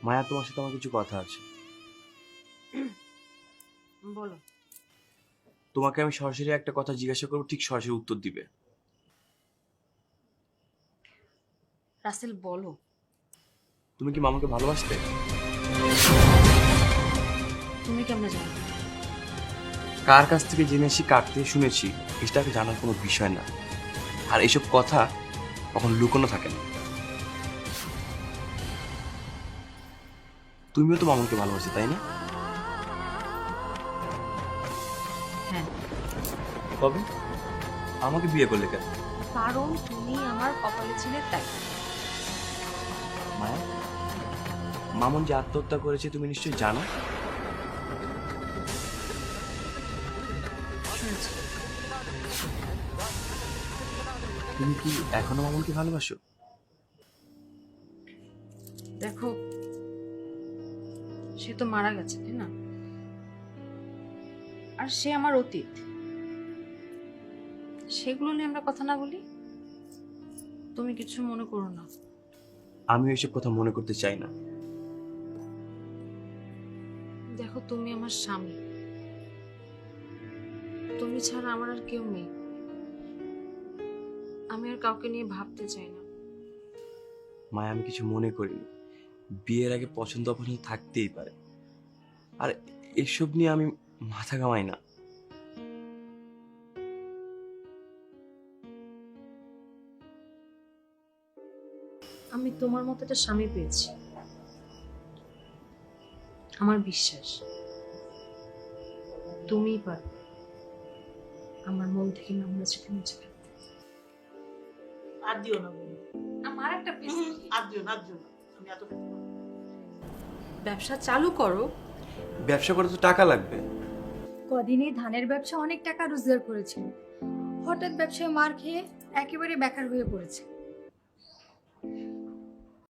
মায়া, তোমার সাথে আমার কিছু কথা আছে। বলো। তোমাকে আমি সরাসরি একটা কথা জিজ্ঞাসা করবো, ঠিক সরাসরি উত্তর দিবে। রাসেল বলো। তুমি কি মামাকে ভালোবাসতে? তুমি কেমনে জানো? কার কাছ থেকে জেনেছি, কার থেকে শুনেছি, এটাকে জানার কোনো বিষয় না। আর এইসব কথা কখন লুকোনো থাকে না। তুমিও তো মামাকে ভালোবাসো, তাই না? হ্যাঁ, কবে? আমাকে বিয়ে করলে কেন? কারণ তুমি আমার কপালে ছিলে তাই। মায়া, মামুন যে আত্মহত্যা করেছে তুমি নিশ্চয়ই জানো। শুনেছি। তুমি কি এখনো মামুনকে ভালোবাসো? দেখো, সে তো মারা গেছে, তাই না? আর সে আমার অতীত। সেগুলো নিয়ে আমরা কথা না বলি। তুমি কিছু মনে করো না। আমি এসব কথা মনে করতে চাই না। দেখো, তুমি আমার স্বামী। তুমি ছাড়া আমার আর কেউ নেই। আমি আর কাউকে নিয়ে ভাবতে চাই না। মায়া, আমি কিছু মনে করিনি। বিয়ের আগে পছন্দ অপছন্দ থাকতেই পারে, আর এসব নিয়ে আমি মাথা ঘামাই না। আমি তোমার মতো একটা স্বামী পেয়েছি। আমার বিশ্বাস তুমিই পারবে আমার মন থেকে নোংরা চিঠি মুছে ফেলতে। আর দিও না বোন, আমার একটা আর দিও না, আর দিও না। আমি এত খেতে পারবো না। ব্যবসা চালু করো। ব্যবসা করতে তো টাকা লাগবে। কদিনই ধানের ব্যবসা অনেক টাকা রোজগার করেছিল, হঠাৎ ব্যবসায় মার খেয়ে একেবারে বেকার হয়ে পড়েছে।